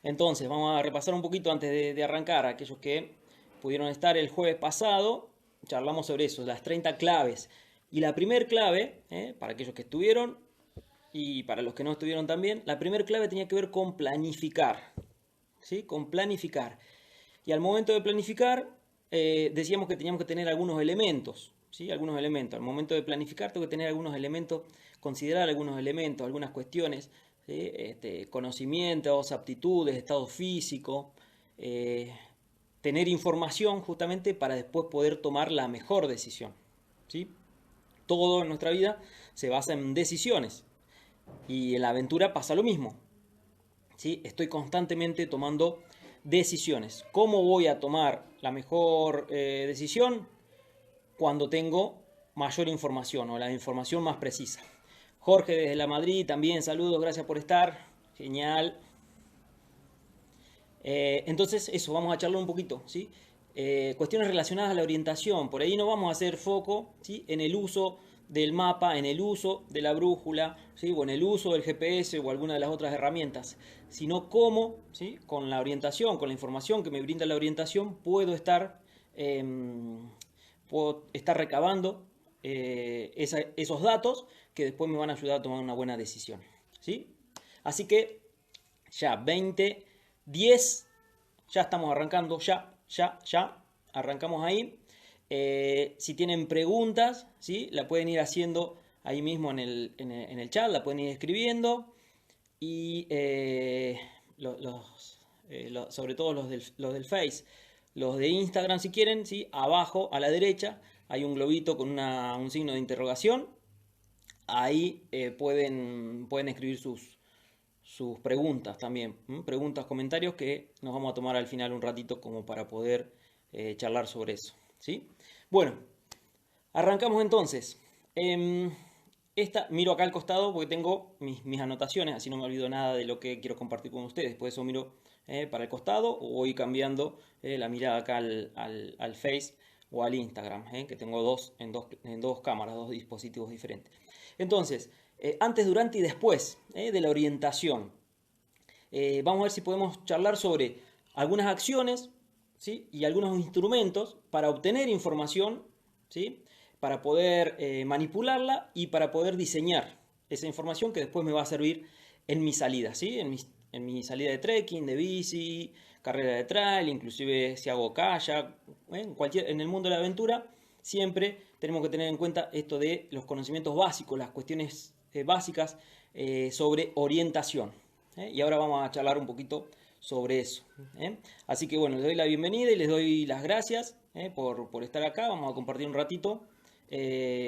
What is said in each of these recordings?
Entonces, vamos a repasar un poquito antes de arrancar. Aquellos que pudieron estar el jueves pasado, charlamos sobre eso, las 30 claves. Y la primer clave, para aquellos que estuvieron y para los que no estuvieron también, la primer clave tenía que ver con planificar. ¿Sí? Con planificar. Y al momento de planificar, decíamos que teníamos que tener algunos elementos. ¿Sí? Algunos elementos. Al momento de planificar tengo que tener algunos elementos, considerar algunos elementos, algunas cuestiones, ¿sí? Conocimientos, aptitudes, estado físico, eh, tener información justamente para después poder tomar la mejor decisión. ¿Sí? Todo en nuestra vida se basa en decisiones y en la aventura pasa lo mismo. ¿Sí? Estoy constantemente tomando decisiones. ¿Cómo voy a tomar la mejor decisión? Cuando tengo mayor información o la información más precisa. Jorge desde la Madrid, también saludos, gracias por estar. Genial. Entonces, eso, vamos a charlar un poquito, ¿sí? Cuestiones relacionadas a la orientación. Por ahí no vamos a hacer foco, ¿sí? En el uso del mapa, en el uso de la brújula, ¿sí? O en el uso del GPS o alguna de las otras herramientas, sino cómo, ¿sí? Con la orientación, con la información que me brinda la orientación, eh, puedo estar recabando esos datos que después me van a ayudar a tomar una buena decisión, ¿sí? Así que ya 10, ya estamos arrancando, ya, arrancamos ahí. Si tienen preguntas, ¿sí? La pueden ir haciendo ahí mismo en el chat, la pueden ir escribiendo. Y sobre todo los del Face, los de Instagram si quieren, ¿sí? Abajo a la derecha hay un globito con un signo de interrogación. Ahí pueden escribir sus preguntas también, preguntas, comentarios que nos vamos a tomar al final un ratito como para poder charlar sobre eso, ¿sí? Bueno, arrancamos entonces. Miro acá al costado porque tengo mis anotaciones, así no me olvido nada de lo que quiero compartir con ustedes. Por eso miro para el costado o voy cambiando la mirada acá al Face o al Instagram, que tengo en dos cámaras, dos dispositivos diferentes. Entonces, antes, durante y después de la orientación, vamos a ver si podemos charlar sobre algunas acciones, ¿sí? Y algunos instrumentos para obtener información, ¿sí? Para poder manipularla y para poder diseñar esa información que después me va a servir en mi salida, ¿sí? En mi salida de trekking, de bici, carrera de trail, inclusive si hago kayak, en el mundo de la aventura, siempre tenemos que tener en cuenta esto de los conocimientos básicos, las cuestiones básicas sobre orientación. Y ahora vamos a charlar un poquito sobre eso. Así que bueno, les doy la bienvenida y les doy las gracias por estar acá. Vamos a compartir un ratito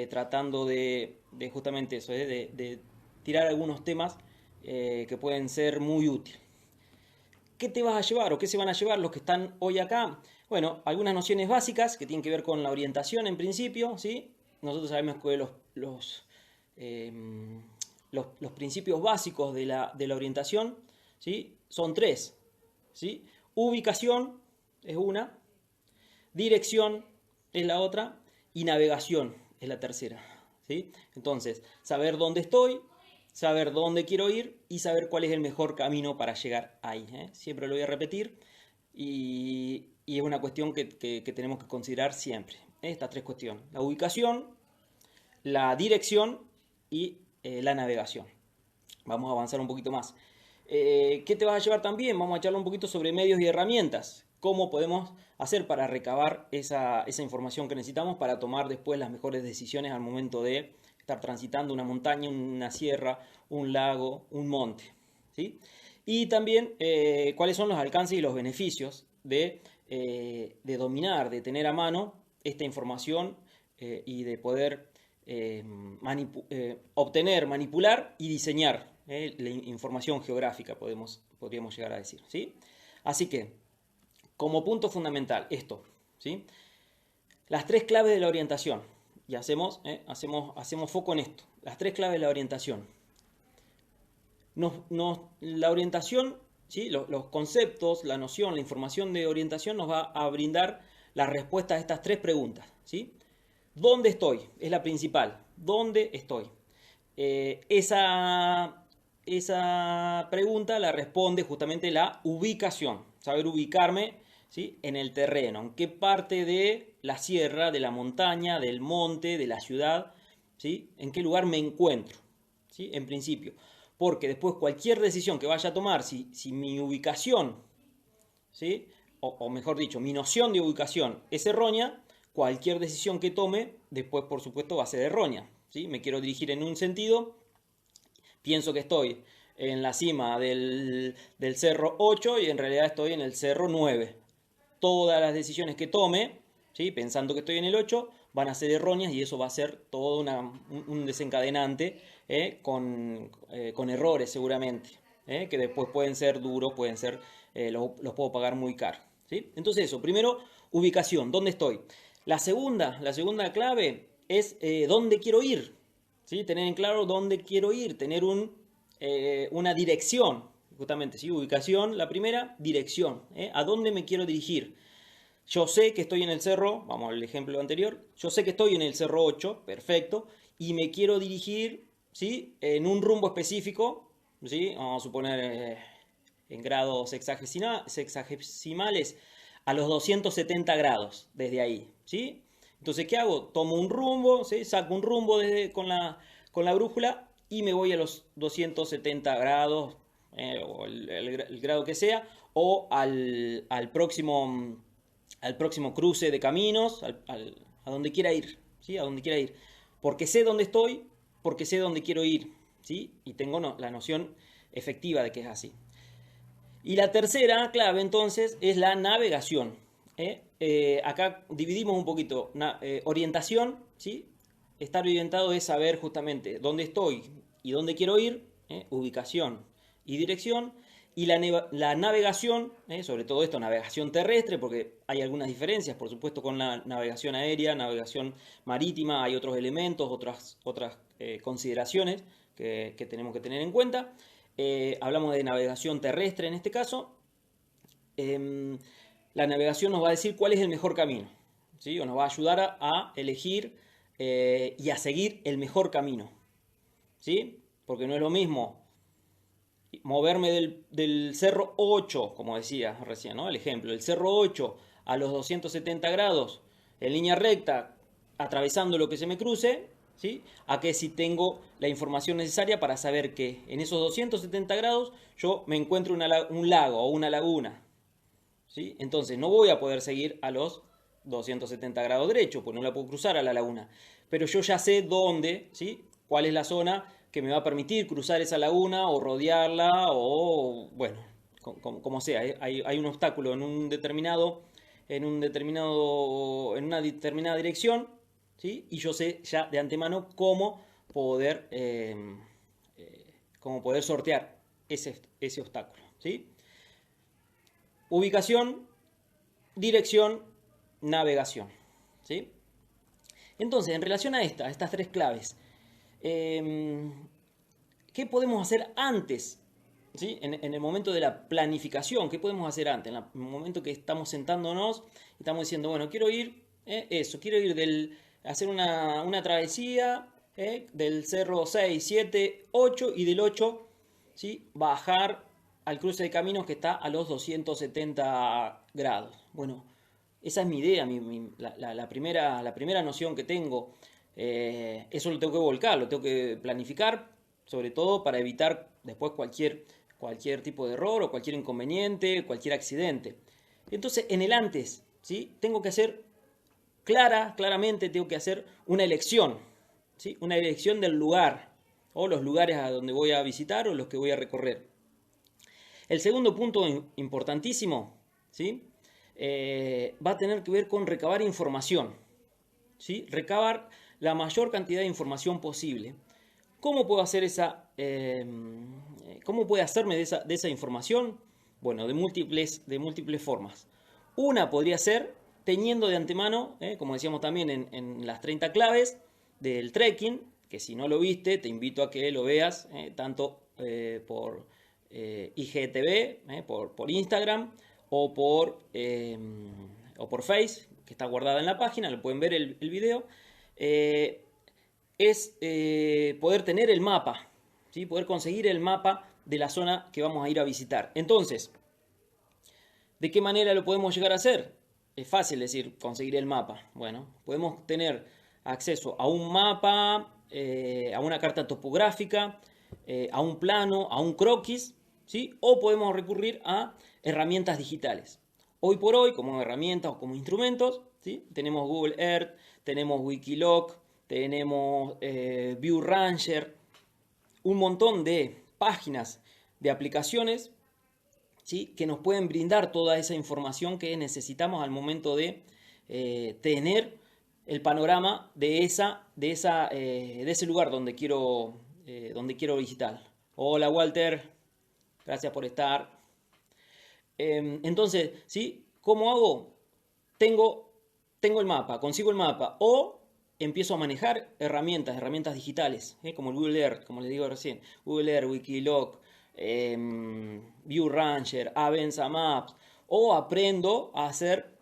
tratando de justamente eso, de tirar algunos temas que pueden ser muy útiles. ¿Qué te vas a llevar o qué se van a llevar los que están hoy acá? Bueno, algunas nociones básicas que tienen que ver con la orientación en principio, ¿sí? Nosotros sabemos que eh, los principios básicos de la orientación, ¿sí? Son tres, ¿sí? Ubicación es una, dirección es la otra y navegación es la tercera, ¿sí? Entonces, saber dónde estoy, saber dónde quiero ir y saber cuál es el mejor camino para llegar ahí. Siempre lo voy a repetir y es una cuestión que tenemos que considerar siempre. Estas tres cuestiones, la ubicación, la dirección y la navegación. Vamos a avanzar un poquito más. ¿Qué te vas a llevar también? Vamos a charlar un poquito sobre medios y herramientas. ¿Cómo podemos hacer para recabar esa información que necesitamos para tomar después las mejores decisiones al momento de estar transitando una montaña, una sierra, un lago, un monte? ¿Sí? Y también cuáles son los alcances y los beneficios de dominar, de tener a mano esta información y de poder obtener, manipular y diseñar la información geográfica, podríamos llegar a decir, ¿sí? Así que, como punto fundamental, esto, ¿sí? Las tres claves de la orientación, y hacemos foco en esto, las tres claves de la orientación. La orientación, ¿sí? Los conceptos, la noción, la información de orientación nos va a brindar la respuesta a estas tres preguntas, ¿sí? ¿Dónde estoy? Es la principal. ¿Dónde estoy? Esa esa pregunta la responde justamente la ubicación, saber ubicarme, ¿sí?, en el terreno, en qué parte de la sierra, de la montaña, del monte, de la ciudad, ¿sí?, en qué lugar me encuentro, ¿sí?, en principio. Porque después cualquier decisión que vaya a tomar, si mi ubicación, ¿sí?, o mejor dicho, mi noción de ubicación es errónea, cualquier decisión que tome, después por supuesto va a ser errónea, ¿sí? Me quiero dirigir en un sentido, pienso que estoy en la cima del cerro 8 y en realidad estoy en el cerro 9. Todas las decisiones que tome, ¿sí?, pensando que estoy en el 8, van a ser erróneas y eso va a ser todo un desencadenante, con errores seguramente, que después pueden ser duros, pueden ser, los puedo pagar muy caro, ¿sí? Entonces eso, primero, ubicación, ¿dónde estoy? La segunda clave es dónde quiero ir, ¿sí? Tener en claro dónde quiero ir, tener una dirección, justamente, ¿sí? Ubicación, la primera, dirección, ¿a dónde me quiero dirigir? Yo sé que estoy en el cerro, vamos al ejemplo anterior, yo sé que estoy en el cerro 8, perfecto, y me quiero dirigir, ¿sí?, en un rumbo específico, ¿sí? Vamos a suponer en grados sexagesimales a los 270 grados desde ahí, ¿sí? Entonces, ¿qué hago? Tomo un rumbo, ¿sí?, saco un rumbo con la brújula y me voy a los 270 grados, o el grado que sea, o al próximo cruce de caminos, a donde quiera ir, ¿sí? A donde quiera ir. Porque sé dónde estoy, porque sé dónde quiero ir, ¿sí? Y tengo la noción efectiva de que es así. Y la tercera clave entonces es la navegación. Acá dividimos un poquito. Orientación, ¿sí? Estar orientado es saber justamente dónde estoy y dónde quiero ir, ubicación y dirección. Y la navegación, sobre todo esto, navegación terrestre, porque hay algunas diferencias, por supuesto, con la navegación aérea, navegación marítima, hay otros elementos, otras consideraciones que tenemos que tener en cuenta. Hablamos de navegación terrestre en este caso. Em, la navegación nos va a decir cuál es el mejor camino, ¿sí? O nos va a ayudar a elegir y a seguir el mejor camino, ¿sí? Porque no es lo mismo moverme del cerro 8, como decía recién, ¿no? El ejemplo, el cerro 8 a los 270 grados en línea recta, atravesando lo que se me cruce, ¿sí? A que si tengo la información necesaria para saber que en esos 270 grados yo me encuentro un lago o una laguna, ¿sí? Entonces no voy a poder seguir a los 270 grados derecho, pues no la puedo cruzar a la laguna. Pero yo ya sé dónde, ¿sí?, cuál es la zona que me va a permitir cruzar esa laguna o rodearla o, bueno, como sea. Hay un obstáculo en una determinada dirección, ¿sí? Y yo sé ya de antemano cómo poder sortear ese obstáculo, ¿sí? Ubicación, dirección, navegación, ¿sí? Entonces, en relación a estas tres claves, eh, ¿qué podemos hacer antes? ¿Sí? En el momento de la planificación, ¿qué podemos hacer antes? En el momento que estamos sentándonos y estamos diciendo, bueno, quiero ir, quiero ir hacer una travesía, del cerro 6, 7, 8 y del 8, ¿sí?, bajar al cruce de caminos que está a los 270 grados. Bueno, esa es mi idea, la primera noción que tengo. Eso lo tengo que volcar, lo tengo que planificar, sobre todo para evitar después cualquier tipo de error o cualquier inconveniente, cualquier accidente. Entonces, en el antes, ¿sí?, tengo que hacer claramente tengo que hacer una elección, ¿sí?, una elección del lugar o los lugares a donde voy a visitar o los que voy a recorrer. El segundo punto importantísimo, ¿sí?, va a tener que ver con recabar información, ¿sí? Recabar la mayor cantidad de información posible. ¿Cómo puedo hacer cómo puede hacerme de esa información? Bueno, de múltiples formas. Una podría ser teniendo de antemano, como decíamos también en las 30 claves del trekking, que si no lo viste, te invito a que lo veas, tanto por IGTV, por Instagram o por Face, que está guardada en la página, lo pueden ver el video. Es poder tener el mapa, ¿sí? Poder conseguir el mapa de la zona que vamos a ir a visitar. Entonces, ¿de qué manera lo podemos llegar a hacer? Es fácil decir, conseguir el mapa. Bueno, podemos tener acceso a un mapa, a una carta topográfica, a un plano, a un croquis, ¿sí? O podemos recurrir a herramientas digitales. Hoy por hoy, como herramientas o como instrumentos, ¿sí? Tenemos Google Earth, tenemos Wikiloc, tenemos View Ranger, un montón de páginas de aplicaciones, ¿sí? Que nos pueden brindar toda esa información que necesitamos al momento de tener el panorama de ese lugar donde quiero visitar. Hola Walter, gracias por estar. Entonces, ¿sí? ¿Cómo hago? Tengo el mapa, consigo el mapa o empiezo a manejar herramientas digitales, como el Google Earth, como les digo recién, Google Earth, Wikiloc, View Ranger, Avenza Maps, o aprendo a hacer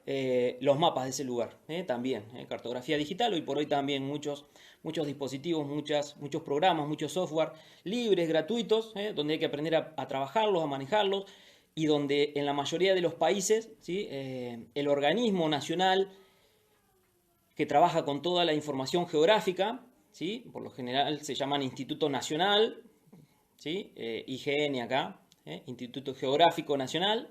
los mapas de ese lugar, también, cartografía digital. Hoy por hoy también muchos dispositivos, muchos programas, muchos software libres, gratuitos, donde hay que aprender a trabajarlos, a manejarlos, y donde en la mayoría de los países, ¿sí? El organismo nacional que trabaja con toda la información geográfica, ¿sí? Por lo general se llaman Instituto Nacional, ¿sí? IGN acá, Instituto Geográfico Nacional,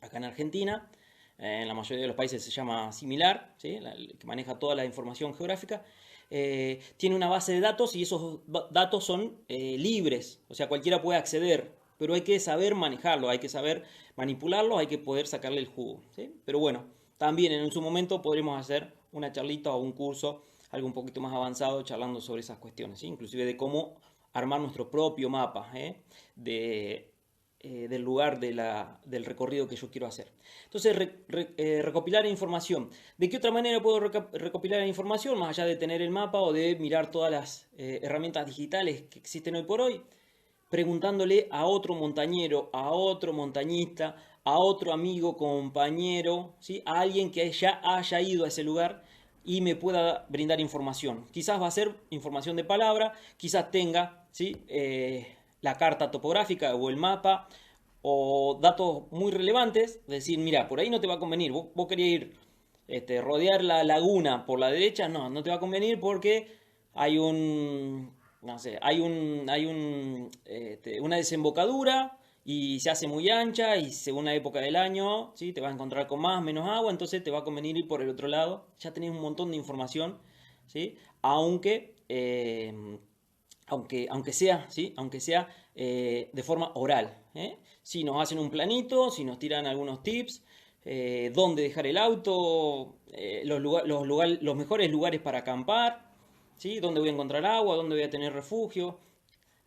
acá en Argentina. En la mayoría de los países se llama similar, ¿sí? El que maneja toda la información geográfica. Tiene una base de datos y esos datos son libres, o sea, cualquiera puede acceder, pero hay que saber manejarlo, hay que saber manipularlo, hay que poder sacarle el jugo, ¿sí? Pero bueno, también en su momento podremos hacer una charlita o un curso, algo un poquito más avanzado, charlando sobre esas cuestiones, ¿sí? Inclusive de cómo armar nuestro propio mapa del lugar del recorrido que yo quiero hacer. Entonces, recopilar información. ¿De qué otra manera puedo recopilar información? Más allá de tener el mapa o de mirar todas las herramientas digitales que existen hoy por hoy, preguntándole a otro montañero, a otro montañista, a otro amigo, compañero, ¿sí? A alguien que ya haya ido a ese lugar y me pueda brindar información. Quizás va a ser información de palabra, quizás tenga, ¿sí? La carta topográfica o el mapa o datos muy relevantes, decir, mira, por ahí no te va a convenir, vos querías ir rodear la laguna por la derecha, no te va a convenir porque hay no sé, una desembocadura y se hace muy ancha y según la época del año, ¿sí? Te vas a encontrar con más, menos agua, entonces te va a convenir ir por el otro lado. Ya tenés un montón de información, ¿sí? Aunque sea, ¿sí? Aunque sea de forma oral, Si nos hacen un planito, si nos tiran algunos tips, dónde dejar el auto, los mejores lugares para acampar, ¿sí? Dónde voy a encontrar agua, dónde voy a tener refugio.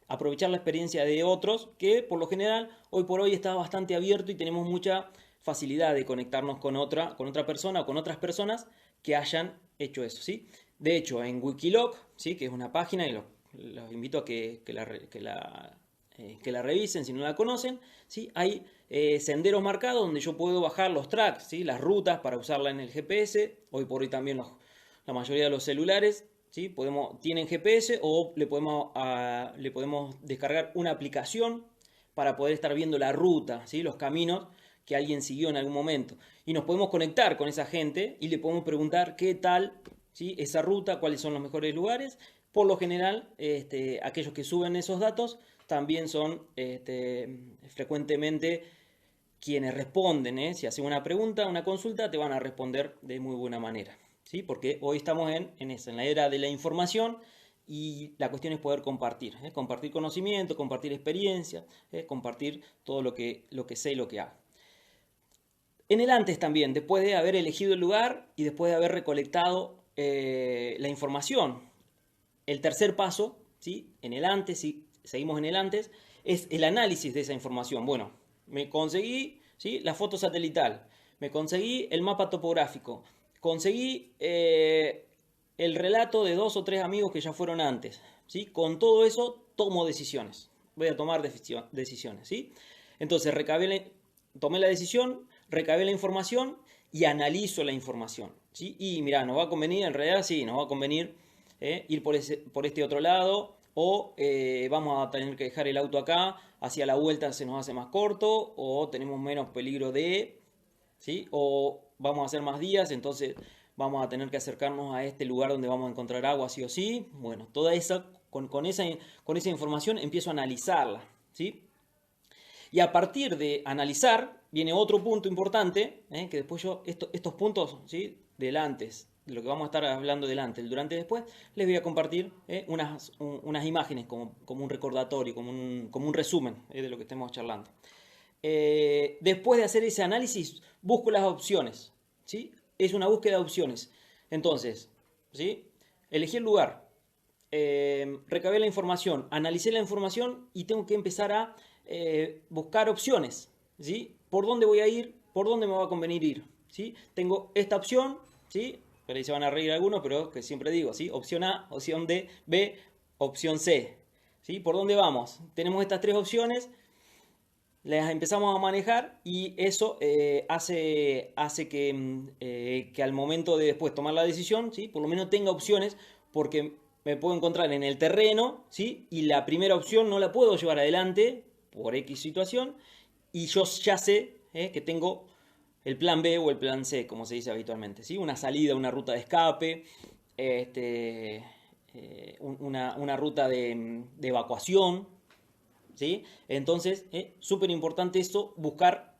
Aprovechar la experiencia de otros que por lo general hoy por hoy está bastante abierto y tenemos mucha facilidad de conectarnos con otra persona o con otras personas que hayan hecho eso, ¿sí? De hecho, en Wikiloc, ¿sí? Que es una página y los invito a que la revisen si no la conocen, ¿sí? Hay senderos marcados donde yo puedo bajar los tracks, ¿sí? Las rutas para usarla en el GPS. Hoy por hoy también la mayoría de los celulares, ¿sí? Tienen GPS o le podemos descargar una aplicación para poder estar viendo la ruta, ¿sí? Los caminos que alguien siguió en algún momento. Y nos podemos conectar con esa gente y le podemos preguntar qué tal, ¿sí? Esa ruta, cuáles son los mejores lugares. Por lo general, aquellos que suben esos datos también son frecuentemente quienes responden, Si hacen una pregunta, una consulta, te van a responder de muy buena manera, ¿sí? Porque hoy estamos en la era de la información y la cuestión es poder compartir, compartir conocimiento, compartir experiencia, compartir todo lo que sé y lo que hago. En el antes también, después de haber elegido el lugar y después de haber recolectado la información, el tercer paso, ¿sí? En el antes, si seguimos en el antes, es el análisis de esa información. Bueno, me conseguí, ¿sí? La foto satelital, me conseguí el mapa topográfico, conseguí el relato de 2 o 3 amigos que ya fueron antes, ¿sí? Con todo eso tomo decisiones, voy a tomar decisiones, ¿sí? Entonces tomé la decisión, recabé la información y analizo la información, ¿sí? Y mira, nos va a convenir, en realidad sí, nos va a convenir ir por este otro lado o vamos a tener que dejar el auto acá, hacia la vuelta se nos hace más corto, o tenemos menos peligro de, ¿sí? O vamos a hacer más días, entonces vamos a tener que acercarnos a este lugar donde vamos a encontrar agua sí o sí. Bueno, toda esa, con esa información empiezo a analizarla, ¿sí? Y a partir de analizar, viene otro punto importante, que después yo, estos puntos, ¿sí? Del antes, de lo que vamos a estar hablando del antes, el durante y después, les voy a compartir unas imágenes como un recordatorio, como un resumen de lo que estemos charlando. Después de hacer ese análisis, busco las opciones, ¿sí? Es una búsqueda de opciones. Entonces, ¿sí? Elegí el lugar, recabé la información, analicé la información y tengo que empezar a buscar opciones, ¿sí? ¿Por dónde voy a ir? ¿Por dónde me va a convenir ir? ¿Sí? Tengo esta opción, ¿sí? Por ahí se van a reír algunos, pero que siempre digo, ¿sí? Opción A, opción D, B, opción C, ¿sí? ¿Por dónde vamos? Tenemos estas tres opciones, las empezamos a manejar y eso hace que al momento de después tomar la decisión, ¿sí? Por lo menos tenga opciones, porque me puedo encontrar en el terreno, ¿sí? Y la primera opción no la puedo llevar adelante por X situación y yo ya sé que tengo el plan B o el plan C, como se dice habitualmente, ¿sí? Una salida, una ruta de escape, este, una ruta de evacuación, ¿sí? Entonces, súper importante esto, buscar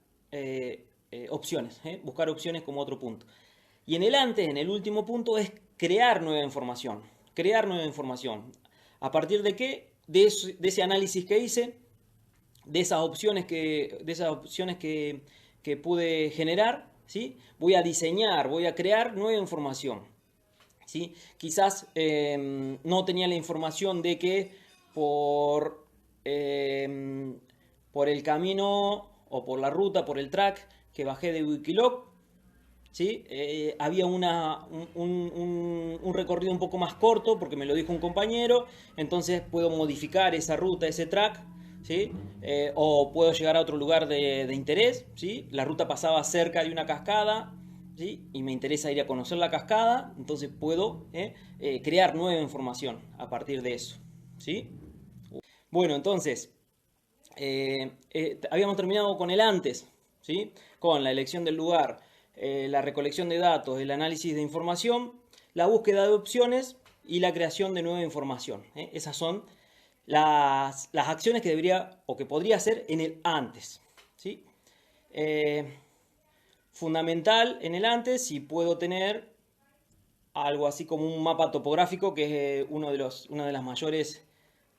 opciones, buscar opciones como otro punto. Y en el antes, en el último punto, es crear nueva información. Crear nueva información. ¿A partir de qué? De ese análisis que hice, de esas opciones que pude generar, ¿sí? Voy a diseñar, voy a crear nueva información, ¿sí? Quizás no tenía la información de que por, por el camino o por la ruta, por el track que bajé de Wikiloc, ¿sí? Había un recorrido un poco más corto porque me lo dijo un compañero, entonces puedo modificar esa ruta, ese track, ¿sí? O puedo llegar a otro lugar de interés, ¿sí? La ruta pasaba cerca de una cascada, ¿sí? Y me interesa ir a conocer la cascada, entonces puedo crear nueva información a partir de eso, ¿sí? Bueno, entonces, habíamos terminado con el antes, ¿sí? Con la elección del lugar, la recolección de datos, el análisis de información, la búsqueda de opciones y la creación de nueva información. Esas son las acciones que debería o que podría hacer en el antes, ¿sí? Fundamental en el antes si puedo tener algo así como un mapa topográfico, que es una de las mayores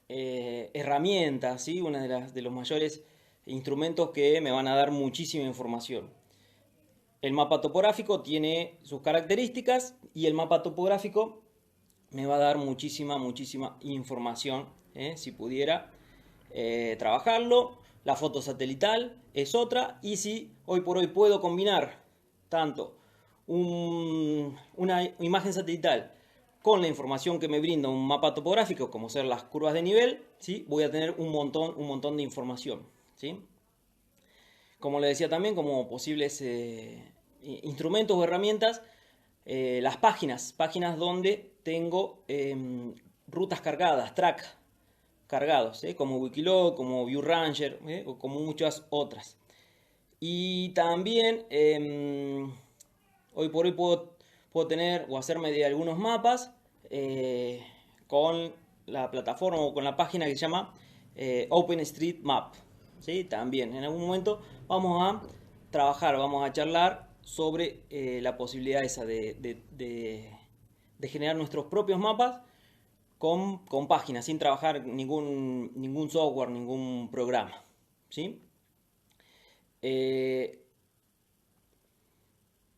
herramientas, ¿sí? Una de los mayores instrumentos que me van a dar muchísima información. El mapa topográfico tiene sus características y el mapa topográfico me va a dar muchísima información, si pudiera trabajarlo. La foto satelital es otra, y si hoy por hoy puedo combinar tanto una imagen satelital con la información que me brinda un mapa topográfico, como ser las curvas de nivel, ¿sí? Voy a tener un montón de información, ¿sí? Como le decía también, como posibles instrumentos o herramientas, las páginas donde tengo rutas cargadas, track cargados, como Wikiloc, como ViewRanger, o como muchas otras. Y también hoy por hoy puedo tener o hacerme de algunos mapas con la plataforma o con la página que se llama OpenStreetMap, ¿sí? También en algún momento vamos a trabajar, vamos a charlar sobre la posibilidad esa de generar nuestros propios mapas con páginas, sin trabajar ningún software, ningún programa, ¿sí?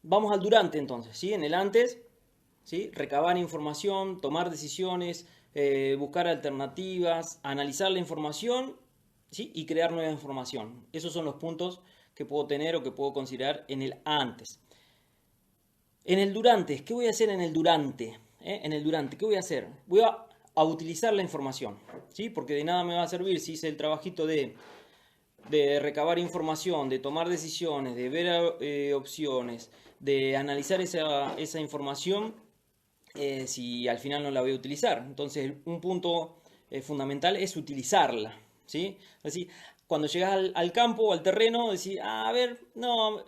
Vamos al durante entonces, ¿sí? En el antes, ¿sí? Recabar información, tomar decisiones, buscar alternativas, analizar la información, ¿sí? Y crear nueva información. Esos son los puntos que puedo tener o que puedo considerar en el antes. En el durante, ¿qué voy a hacer en el durante? En el durante, ¿qué voy a hacer? Voy a utilizar la información, ¿sí? Porque de nada me va a servir si hice el trabajito de recabar información, de tomar decisiones, de ver opciones, de analizar esa información, si al final no la voy a utilizar. Entonces, un punto fundamental es utilizarla, ¿sí? Es decir, cuando llegas al campo o al terreno, decís, a ver, no,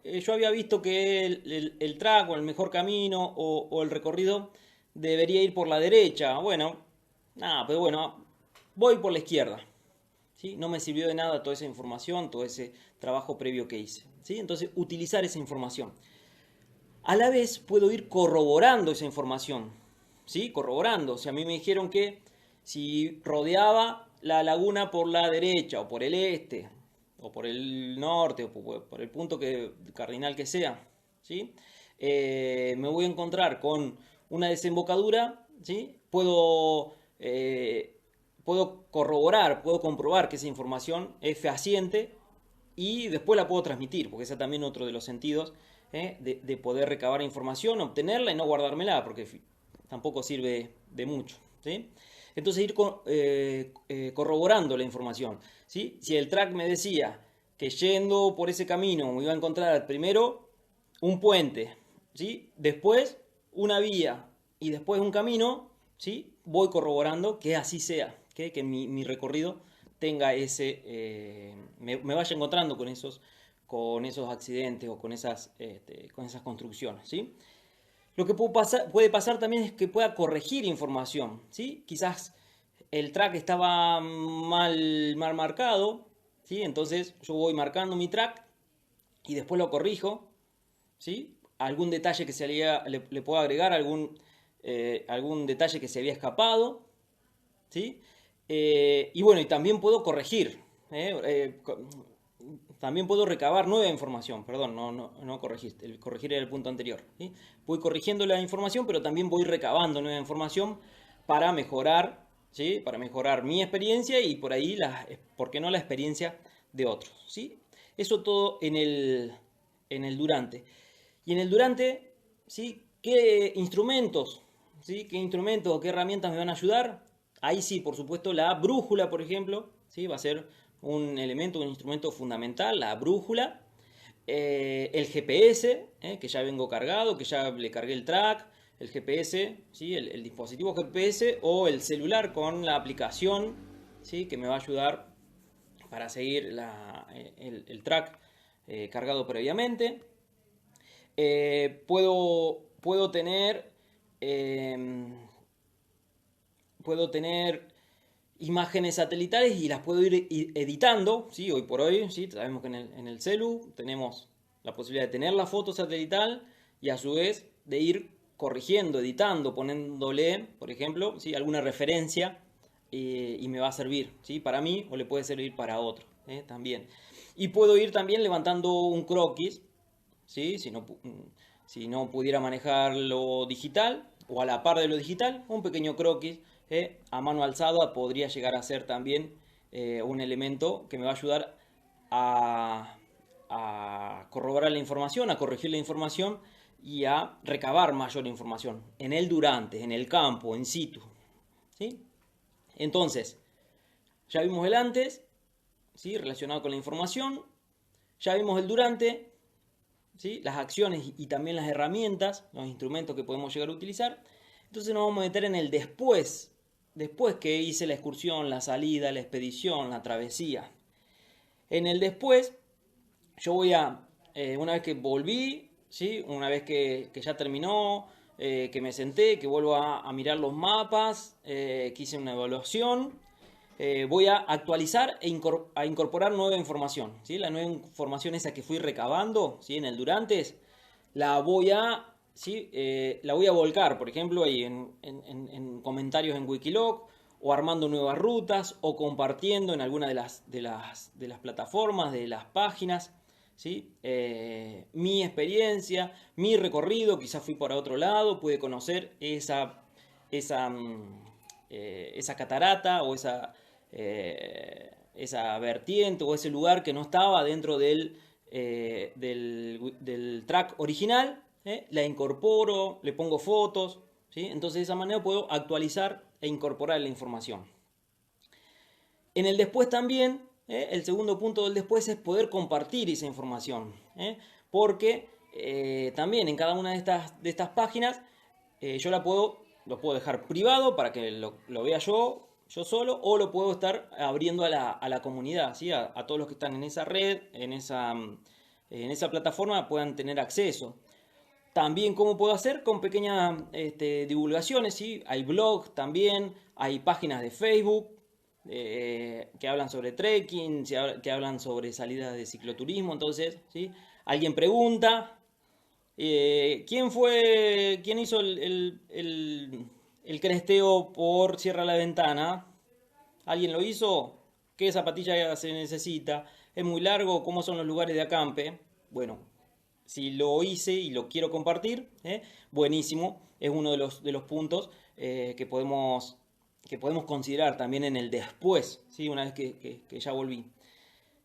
yo había visto que el track o el mejor camino o el recorrido debería ir por la derecha. Bueno, nada, pero bueno, voy por la izquierda. ¿Sí? No me sirvió de nada toda esa información, todo ese trabajo previo que hice. ¿Sí? Entonces, utilizar esa información. A la vez, puedo ir corroborando esa información. ¿Sí? Corroborando. O sea, a mí me dijeron que si rodeaba la laguna por la derecha o por el este, o por el norte, o por el punto cardinal que sea, ¿sí? Me voy a encontrar con una desembocadura, ¿sí? Puedo corroborar, puedo comprobar que esa información es fehaciente y después la puedo transmitir, porque ese es también otro de los sentidos de poder recabar información, obtenerla y no guardármela, porque tampoco sirve de mucho, ¿sí? Entonces ir corroborando la información, ¿sí? Si el track me decía que yendo por ese camino me iba a encontrar primero un puente, ¿sí? Después una vía y después un camino, ¿sí? Voy corroborando que así sea, que mi recorrido tenga me vaya encontrando con esos accidentes o con esas construcciones, ¿sí? Lo que puede pasar también es que pueda corregir información, ¿sí? Quizás el track estaba mal marcado, ¿sí? Entonces yo voy marcando mi track y después lo corrijo, ¿sí? Algún detalle que le puedo agregar, algún detalle que se había escapado, ¿sí? Y bueno, y también puedo corregir, también puedo recabar nueva información, perdón, no corregir, corregir era el punto anterior, ¿sí? Voy corrigiendo la información, pero también voy recabando nueva información para mejorar, ¿sí? Para mejorar mi experiencia y por ahí, ¿por qué no la experiencia de otros, ¿sí? Eso todo en el durante. Y en el durante, ¿sí? ¿Qué instrumentos, ¿sí? ¿Qué instrumentos o qué herramientas me van a ayudar? Ahí sí, por supuesto, la brújula, por ejemplo, ¿sí? Va a ser un elemento, un instrumento fundamental, la brújula. El GPS, que ya vengo cargado, que ya le cargué el track, el GPS, ¿sí? El dispositivo GPS o el celular con la aplicación, ¿sí? Que me va a ayudar para seguir el track cargado previamente. Puedo tener imágenes satelitales y las puedo ir editando, ¿sí? Hoy por hoy, ¿sí? Sabemos que en el celu tenemos la posibilidad de tener la foto satelital y a su vez de ir corrigiendo, editando, poniéndole, por ejemplo, ¿sí? Alguna referencia y me va a servir, ¿sí? Para mí o le puede servir para otro, también. Y puedo ir también levantando un croquis, ¿sí? Si no pudiera manejar lo digital o a la par de lo digital, un pequeño croquis a mano alzada podría llegar a ser también un elemento que me va a ayudar a corroborar la información, a corregir la información y a recabar mayor información en el durante, en el campo, in situ, ¿sí? Entonces, ya vimos el antes, ¿sí? Relacionado con la información, ya vimos el durante, ¿sí? Las acciones y también las herramientas, los instrumentos que podemos llegar a utilizar. Entonces nos vamos a meter en el después que hice la excursión, la salida, la expedición, la travesía. En el después, yo voy una vez que volví, ¿sí? Una vez que ya terminó, que me senté, que vuelvo a mirar los mapas, que hice una evaluación, voy a actualizar a incorporar nueva información, ¿sí? La nueva información esa que fui recabando, ¿sí? En el durante, la voy a volcar, por ejemplo, ahí en comentarios en Wikiloc, o armando nuevas rutas, o compartiendo en alguna de las plataformas, de las páginas, ¿sí? Mi experiencia, mi recorrido, quizás fui por otro lado, pude conocer esa catarata o esa vertiente o ese lugar que no estaba dentro del track original, la incorporo, le pongo fotos, ¿sí? Entonces de esa manera puedo actualizar e incorporar la información. En el después también, el segundo punto del después es poder compartir esa información, porque también en cada una de estas páginas yo lo puedo dejar privado para que lo vea yo, yo solo o lo puedo estar abriendo a la comunidad, ¿sí? A todos los que están en esa red, en esa plataforma puedan tener acceso. También, ¿cómo puedo hacer? Con pequeñas divulgaciones, ¿sí? Hay blogs también, hay páginas de Facebook que hablan sobre trekking, que hablan sobre salidas de cicloturismo. Entonces, ¿sí? Alguien pregunta, quién hizo el cresteo por Cierra la Ventana? ¿Alguien lo hizo? ¿Qué zapatilla se necesita? ¿Es muy largo? ¿Cómo son los lugares de acampe? Bueno, si lo hice y lo quiero compartir, buenísimo. Es uno de los puntos que podemos considerar también en el después, ¿sí? Una vez que ya volví.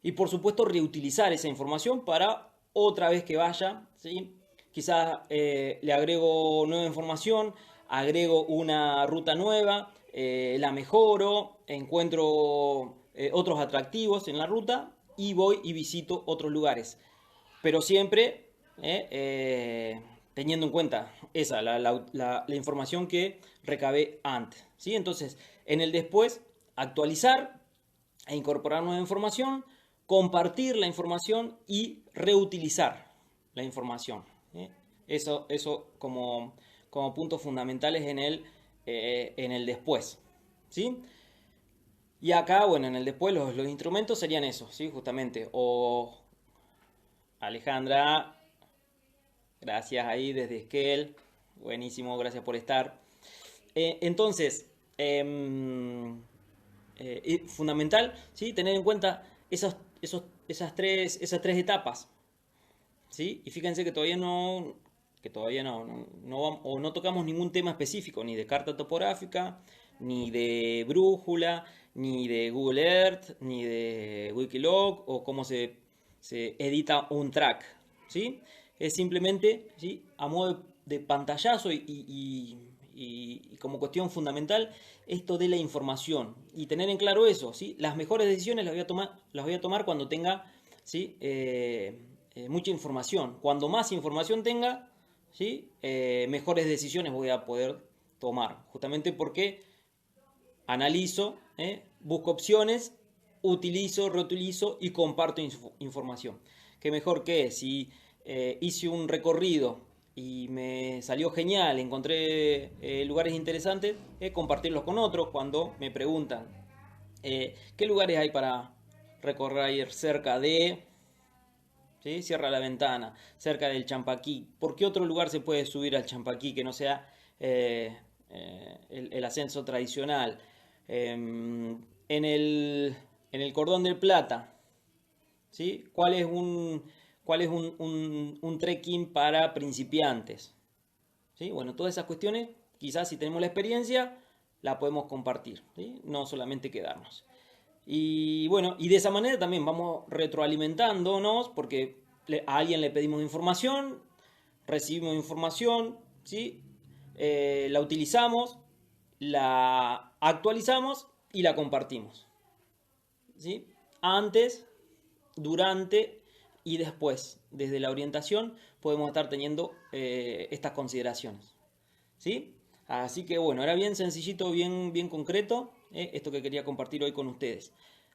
Y por supuesto reutilizar esa información para otra vez que vaya, ¿sí? Quizás le agrego nueva información, agrego una ruta nueva, la mejoro, encuentro otros atractivos en la ruta y voy y visito otros lugares. Pero siempre teniendo en cuenta esa, la información que recabé antes, ¿sí? Entonces, en el después, actualizar e incorporar nueva información, compartir la información y reutilizar la información, ¿sí? Eso como puntos fundamentales en el después, ¿sí? Y acá, bueno, en el después los instrumentos serían esos, ¿sí? Justamente. O Alejandra, gracias ahí desde Esquel. Buenísimo, gracias por estar. Entonces, fundamental, ¿sí? Tener en cuenta esas tres etapas, ¿sí? Y fíjense que todavía o no tocamos ningún tema específico, ni de carta topográfica, ni de brújula, ni de Google Earth, ni de Wikiloc, o cómo se edita un track, ¿sí? Es simplemente, ¿sí? A modo de pantallazo y como cuestión fundamental esto de la información y tener en claro eso, ¿sí? Las mejores decisiones las voy a tomar cuando tenga, ¿sí? Mucha información. Cuando más información tenga, ¿sí? Mejores decisiones voy a poder tomar, justamente porque analizo, busco opciones, utilizo, reutilizo y comparto información. ¿Qué mejor que si hice un recorrido y me salió genial, encontré lugares interesantes, compartirlos con otros cuando me preguntan qué lugares hay para recorrer cerca de, ¿sí? Cierra la Ventana, cerca del Champaquí. ¿Por qué otro lugar se puede subir al Champaquí que no sea el ascenso tradicional? En el Cordón del Plata, ¿sí? ¿Cuál es un trekking para principiantes? ¿Sí? Bueno, todas esas cuestiones, quizás si tenemos la experiencia, la podemos compartir, ¿sí? No solamente quedarnos. Y bueno, y de esa manera también vamos retroalimentándonos porque a alguien le pedimos información, recibimos información, ¿sí? La utilizamos, la actualizamos y la compartimos, ¿sí? Antes, durante y después, desde la orientación, podemos estar teniendo estas consideraciones, ¿sí? Así que bueno, era bien sencillito, bien concreto, esto que quería compartir hoy con ustedes.